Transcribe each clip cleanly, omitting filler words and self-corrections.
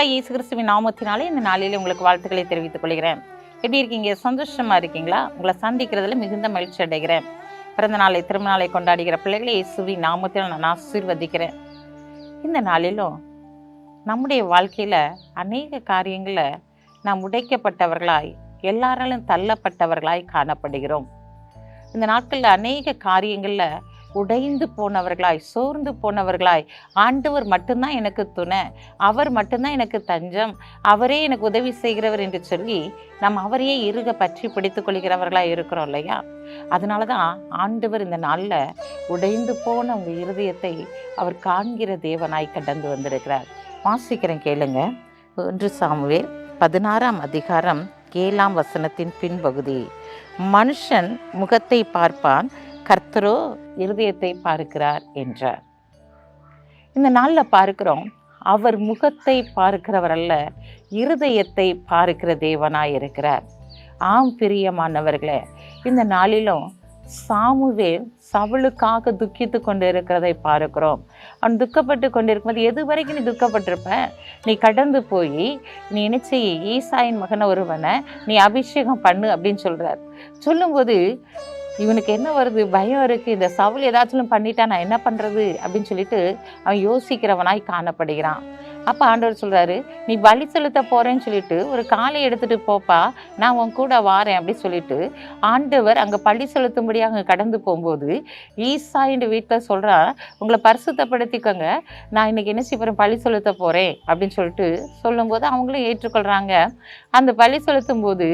ஆண்டவராய் இயேசு கிறிஸ்துவின் நாமத்தினாலே இந்த நாளிலே உங்களுக்கு வாழ்த்துக்களை தெரிவித்துக் கொள்கிறேன். எப்படி இருக்கீங்க? சந்தோஷமா இருக்கீங்களா? உங்களை சந்திக்கிறதுல மிகுந்த மகிழ்ச்சி அடைகிறேன். பிறந்த நாளை திரும்ப நாளை கொண்டாடுகிற பிள்ளைகளை இயேசுவின் நாமத்தில் நான் ஆசீர்வதிக்கிறேன். இந்த நாளிலும் நம்முடைய வாழ்க்கையில அநேக காரியங்களை நாம் உடைக்கப்பட்டவர்களாய், எல்லாராலும் தள்ளப்பட்டவர்களாய் காணப்படுகிறோம். இந்த நாட்களில் அநேக காரியங்களில் உடைந்து போனவர்களாய், சோர்ந்து போனவர்களாய், ஆண்டவர் மட்டும்தான் எனக்கு துணை, அவர் மட்டும்தான் எனக்கு தஞ்சம், அவரே எனக்கு உதவி செய்கிறவர் என்று சொல்லி நம்ம அவரையே இறுக பற்றி பிடித்து கொள்கிறவர்களாய் இருக்கிறோம் இல்லையா? அதனால தான் ஆண்டவர் இந்த நாளில் உடைந்து போன உங்கள் இருதயத்தை அவர் காண்கிற தேவனாய் கடந்து வந்திருக்கிறார். வாசிக்கிறேன், கேளுங்க. 1 சாமுவேல் 16ஆம் அதிகாரம் 7ஆம் வசனத்தின் பின்பகுதி. மனுஷன் முகத்தை பார்ப்பான், கர்த்தரோ இருதயத்தை பார்க்கிறார் என்றார். இந்த நாளில் பார்க்கிறோம், அவர் முகத்தை பார்க்கிறவர் அல்ல, இருதயத்தை பார்க்கிற தேவனாய் இருக்கிறார். ஆம் பிரியமானவர்களே, இந்த நாளிலும் சாமுவேல் சவுலுக்காக துக்கித்து கொண்டு இருக்கிறதை பார்க்கிறோம். அவன் துக்கப்பட்டு கொண்டிருக்கும்போது, எது வரைக்கும் நீ துக்கப்பட்டிருப்ப? நீ கடந்து போய் நீ என்ன செய்ய, ஈசாயின் மகன ஒருவனை நீ அபிஷேகம் பண்ணு அப்படின்னு சொல்றார். சொல்லும்போது இவனுக்கு என்ன வருது? பயம் இருக்குது. இந்த சவுல் ஏதாச்சும் பண்ணிட்டா நான் என்ன பண்ணுறது அப்படின்னு சொல்லிட்டு அவன் யோசிக்கிறவனாய் காணப்படுகிறான். அப்போ ஆண்டவர் சொல்கிறாரு, நீ பலி செலுத்த போகிறேன்னு சொல்லிட்டு ஒரு காலை எடுத்துகிட்டு போப்பா, நான் உன் கூட வாரேன் அப்படி சொல்லிட்டு ஆண்டவர் அங்கே பலி செலுத்தும்படியாக அங்கே கடந்து போகும்போது ஈசாயின் வீட்டில் சொல்கிறான், உங்களை பரிசுத்தப்படுத்திக்கோங்க, நான் இன்னைக்கு என்ன செய்ய போகிறேன், பலி செலுத்த போகிறேன் அப்படின்னு சொல்லிட்டு சொல்லும்போது அவங்களும் ஏற்றுக்கொள்கிறாங்க. அந்த பலி செலுத்தும் போது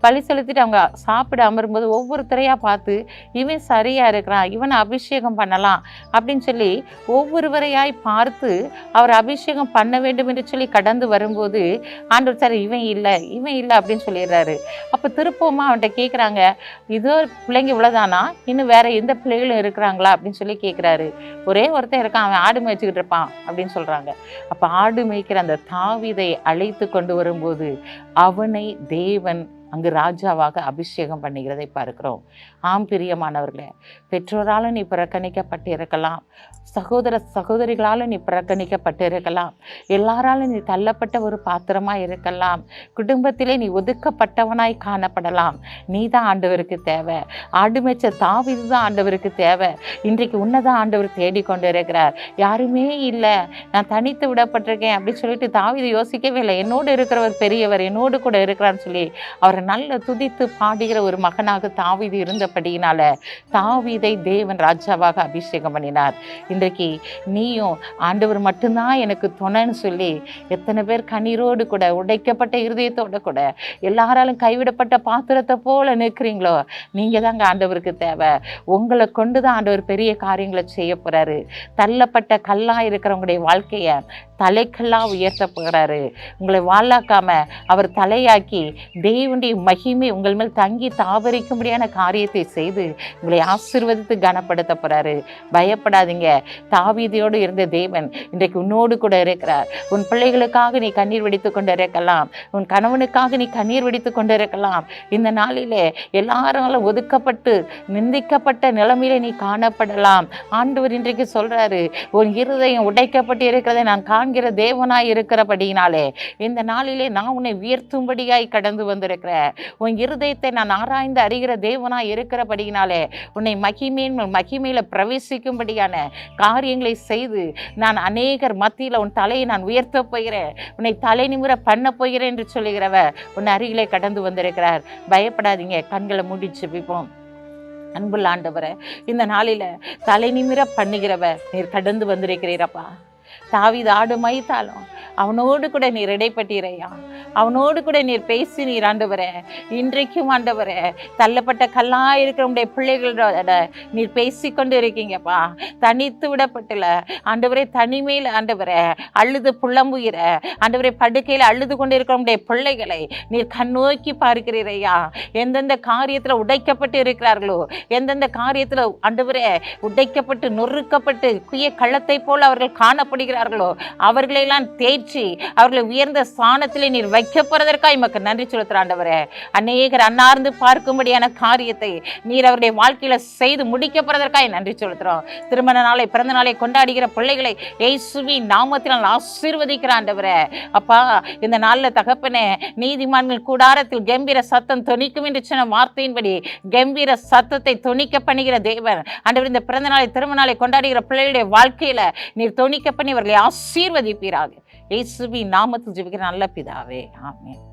பலி செலுத்திட்டு அவங்க சாப்பிட அமரும்போது ஒவ்வொருத்தரையாக பார்த்து இவன் சரியாக இருக்கிறான், இவனை அபிஷேகம் பண்ணலாம் அப்படின்னு சொல்லி ஒவ்வொருவரையாய் பார்த்து அவர் அபிஷேகம் பண்ண வேண்டும் என்று சொல்லி கடந்து வரும்போது ஆண்டவர் சார் இவன் இல்லை அப்படின்னு சொல்லிடுறாரு. அப்போ திருப்பமா அவன்கிட்ட கேட்குறாங்க, இதோ பிள்ளைங்க இவ்வளோதானா, இன்னும் வேற எந்த பிள்ளைகளும் இருக்கிறாங்களா அப்படின்னு சொல்லி கேட்குறாரு. ஒரே ஒருத்தன் இருக்கான், அவன் ஆடு மேய்ச்சிக்கிட்டு இருப்பான் அப்படின்னு சொல்கிறாங்க. அப்போ ஆடு மேய்க்கிற அந்த தாவீதை அழைத்து கொண்டு வரும்போது அவனை தேவன் அங்கு ராஜாவாக அபிஷேகம் பண்ணுகிறதை பார்க்கிறோம். ஆம் பிரியமானவர்களே, பெற்றோராலும் நீ புறக்கணிக்கப்பட்டு இருக்கலாம், சகோதர சகோதரிகளாலும் நீ புறக்கணிக்கப்பட்டு இருக்கலாம், எல்லாராலும் நீ தள்ளப்பட்ட ஒரு பாத்திரமாய் இருக்கலாம், குடும்பத்திலே நீ ஒதுக்கப்பட்டவனாய் காணப்படலாம். நீ தான் ஆண்டவருக்கு தேவை. ஆடு மேய்ச்ச தாவீது தான் ஆண்டவருக்கு தேவை. இன்றைக்கு உன்னதான் ஆண்டவர் தேடிக்கொண்டு இருக்கிறார். யாருமே இல்லை, நான் தனித்து விடப்பட்டிருக்கேன் அப்படின்னு சொல்லிட்டு தாவீது யோசிக்கவே இல்லை. என்னோடு இருக்கிறவர் பெரியவர், என்னோடு கூட இருக்கிறான்னு சொல்லி அவர் நல்ல துதித்து பாடுகிற ஒரு மகனாக தாவீது இருந்தபடியினால தாவீதை தேவன் ராஜாவாக அபிஷேகம் பண்ணினார். இன்றைக்கு நீயும் ஆண்டவர் மட்டும்தான் எனக்கு துணைன்னு சொல்லி எத்தனை பேர் கண்ணீரோடு கூட, உடைக்கப்பட்ட இருதயத்தோடு கூட, எல்லாராலும் கைவிடப்பட்ட பாத்திரத்தை போல நிற்கிறீங்களோ, நீங்கள் தாங்க ஆண்டவருக்கு தேவை. உங்களை கொண்டு தான் ஆண்டவர் பெரிய காரியங்களை செய்ய போகிறாரு. தள்ளப்பட்ட கல்லாக இருக்கிறவங்களுடைய வாழ்க்கையை தலைக்கெல்லாம் உயர்த்த போகிறாரு. உங்களை வாழாக்காம அவர் தலையாக்கி தேவனுடைய மகிமை உங்கள் மேல் தங்கி தாவரிக்கும்படியான காரியத்தை செய்து உங்களை ஆசீர்வதித்து கனப்படுத்த போகிறாரு. பயப்படாதீங்க. தாவீதோடு இருந்த தேவன் இன்றைக்கு உன்னோடு கூட இருக்கிறார். உன் பிள்ளைகளுக்காக நீ கண்ணீர் வெடித்து கொண்டு இருக்கலாம், உன் கணவனுக்காக நீ கண்ணீர் வெடித்து கொண்டு இருக்கலாம். இந்த நாளிலே எல்லாராலும் ஒதுக்கப்பட்டு நிந்திக்கப்பட்ட நிலைமையில நீ காணப்படலாம். ஆண்டவர் இன்றைக்கு சொல்றாரு, உன் இருதயம் உடைக்கப்பட்டு இருக்கிறதை நான் காண்கிற தேவனாய் இருக்கிறபடியினாலே இந்த நாளிலே நான் உன்னை உயர்த்தும்படியாய் கடந்து வந்திருக்கிறேன். உன் இருதயத்தை நான் ஆராய்ந்து அறிகிற தேவனாய் இருக்கிறபடியினாலே உன்னை மகிமையில பிரவேசிக்கும்படியான காரியங்களை செய்து நான் அநேகர் மத்தியில் உன் தலையை நான் உயர்த்த போகிறேன், உன்னை தலை நிமிர பண்ண போகிறேன் என்று சொல்லுகிறவர் உன் அருகிலே கடந்து வந்திருக்கிறார். பயப்படாதீங்க. கண்களை மூடி ஜெபிப்போம். அன்புள்ள ஆண்டவரே, இந்த நாளில தலை நிமிர பண்ணுகிறவர் நீர் கடந்து வந்திருக்கிறீரப்பா. தாவீது ஆடு மேய்த்தாலும் அவனோடு கூட நீர் இடைப்பட்டீரையா, அவனோடு கூட நீர் பேசி நீர் ஆண்டவரே, இன்றைக்கும் ஆண்டவரே தள்ளப்பட்ட கல்லா இருக்கிறவங்களுடைய பிள்ளைகளோட நீர் பேசிக்கொண்டு இருக்கீங்கப்பா. தனித்து விடப்பட்டுல ஆண்டவரே, தனிமையில் ஆண்டவரே அழுது புலம்புகிற ஆண்டவரே, படுக்கையில் அழுது கொண்டு இருக்கிறவங்களுடைய பிள்ளைகளை நீர் கண்ணோக்கி பார்க்கிறீரையா. எந்தெந்த காரியத்தில் உடைக்கப்பட்டு இருக்கிறார்களோ, எந்தெந்த காரியத்தில் ஆண்டவரே உடைக்கப்பட்டு நொறுக்கப்பட்டு குய கள்ளத்தை போல அவர்கள் காணப்படுகிறார்கள் செய்கிறார்களோ அவர்களெல்லாம் தேற்றி அவர்களை உயர்ந்த ஸ்தானத்திலே நீர் வைக்க போறதற்காக எமக்கு நன்றி செலுத்துற ஆண்டவரே. அநேகர் அன்னார்ந்து பார்க்கும்படியான காரியத்தை நீர் அவருடைய வாழ்க்கையில செய்து முடிக்க போறதற்காக நன்றி செலுத்துறோம். திருமண நாளை பிறந்த நாளை கொண்டாடுகிற பிள்ளைகளை இயேசுவின் நாமத்தினால் ஆசீர்வதிக்கிற ஆண்டவரே. அப்பா, இந்த நாள்ல தகப்பனே, நீதிமான்கள் கூடாரத்தில் கம்பீர சத்தம் தொனிக்கும் என்று சொன்ன வார்த்தையின்படி கம்பீர சத்தத்தை தொனிக்க பண்ணுகிற தேவன் ஆண்டவர், இந்த பிறந்த நாளை திருமண நாளை கொண்டாடுகிற பிள்ளைகளுடைய வாழ்க்கையில நீர் தொனிக்க பண்ணி அவர்களை ஆசீர்வதிப்பீராக. இயேசுவின் நாமத்தில் ஜெபிக்கிற நல்ல பிதாவே, ஆமென்.